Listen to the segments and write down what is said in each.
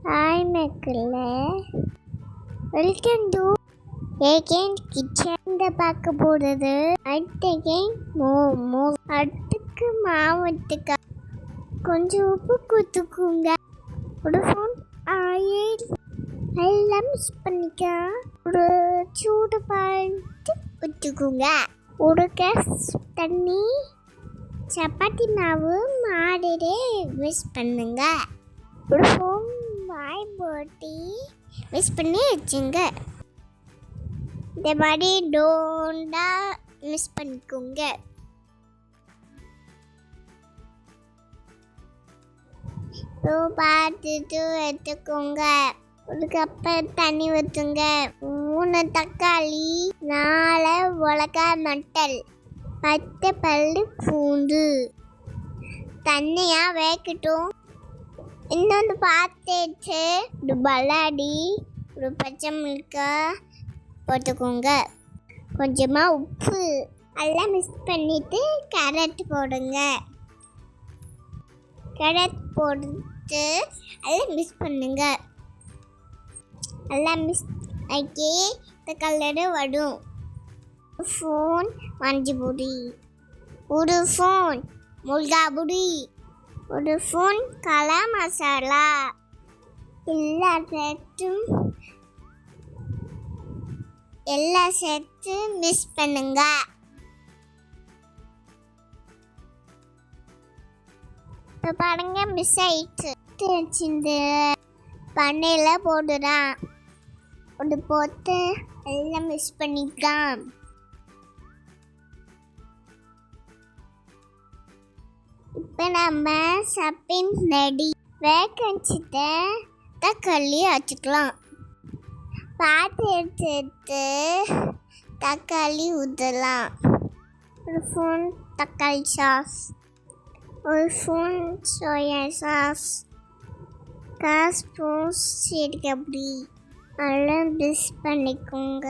Hi மக்களே, welcome to again kitchen. பார்க்க போகிறது அடுத்த கேம் மோமோ. அடுத்துக்கு மாவத்துக்கு கொஞ்சம் உப்பு கொடுத்துக்குங்க. ஒரு ஃபோன் ஆயில் எல்லாம் மிக்ஸ் பண்ணிக்க. ஒரு சூடு பார்த்து ஊற்றிக்குங்க. ஒரு கேஸ் தண்ணி, சப்பாத்தி மாவு மாடிலே மிக்ஸ் பண்ணுங்க. ஒரு ஃபோன் வாய் போட்டி மிக்ஸ் பண்ணி வச்சுங்க. இந்த மாதிரி டோண்டா மிக்ஸ் பண்ணிக்கோங்க. பார்த்துட்டு எடுத்துக்கோங்க. ஒரு கப்பு தண்ணி ஊற்றுங்க. 3 தக்காளி, 4 மிளகாய் மட்டல், 10 பல்லு பூண்டு. தண்ணியாக வேகட்டும். இன்னொன்று பார்த்துட்டு ஒரு பல்லாடி, ஒரு பச்சை மிளகாய் போட்டுக்கோங்க. கொஞ்சமாக உப்பு எல்லாம் மிக்ஸ் பண்ணிவிட்டு கேரட் போடுங்க. கேரட் போட்டு எல்லாம் மிக்ஸ் பண்ணுங்க. எல்லாம் மிக்ஸ் ஆக்கி இந்த கலரு வரும். ஃபோன் மஞ்சள் பொடி, ஒரு ஃபோன் மிளகா பொடி, ஒரு ஃபோன் கலர் மசாலா எல்லாம் சேர்த்து மிக்ஸ் பண்ணுங்க. இப்போ பாருங்க, மிக்ஸ் ஆயிடுச்சு. இந்த பண்ணையில் போடுறான். ஒரு போட்டு எல்லாம் மிக்ஸ் பண்ணிக்கலாம். இப்போ நம்ம சப்பின் ரெடி. வேக வச்சுட்டு தக்காளி வச்சுக்கலாம். பார்த்து எடுத்து தக்காளி ஊற்றலாம். ஒரு ஸ்பூன் தக்காளி சாஸ், ஒரு ஸ்பூன் சோயா சாஸ், 1/4 ஸ்பூன் சீரகப்பொடி எல்லாம் மிக்ஸ் பண்ணிக்கோங்க.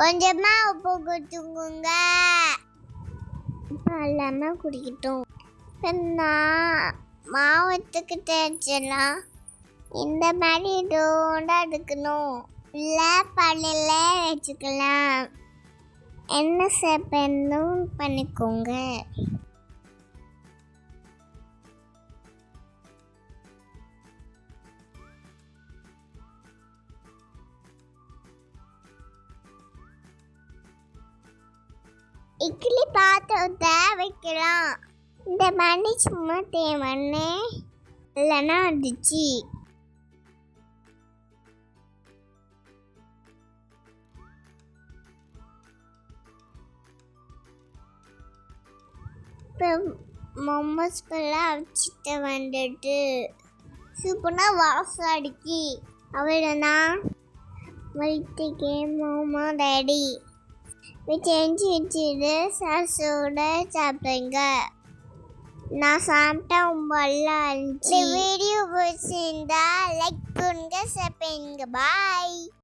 கொஞ்சமாக உப்பு கொடுத்துக்கோங்க. இப்போ எல்லாமே குடிக்கட்டும். இப்போ நான் மாவத்துக்கு தேய்ச்சலாம். இந்த மாதிரி டோண்டா எடுக்கணும். இல்லை பல்லில் வச்சுக்கலாம். என்ன சேப்பனும் பண்ணிக்கோங்க. இட்லி பாத்திரத்தை வைக்கலாம். இந்த மணி சும்மா தேவண்ணே இல்லைன்னா அடிச்சு. இப்போ மோமோஸ் ஃபுல்லாக வச்சுட்டு வந்துட்டு சூப்பராக வாசம் அடிக்கி. அவ்வளோதான், வயிற்றுக்கே மோமோ ரெடி. செஞ்சு வச்சுட்டு சாஸோட சாப்பிடுங்க. நான் சாப்பிட்டா ரொம்ப நல்லா இருந்துச்சு. வீடியோ பிடிச்சிருந்தா லைக் பண்ணுங்க, ஷேர் பண்ணுங்க. பாய்.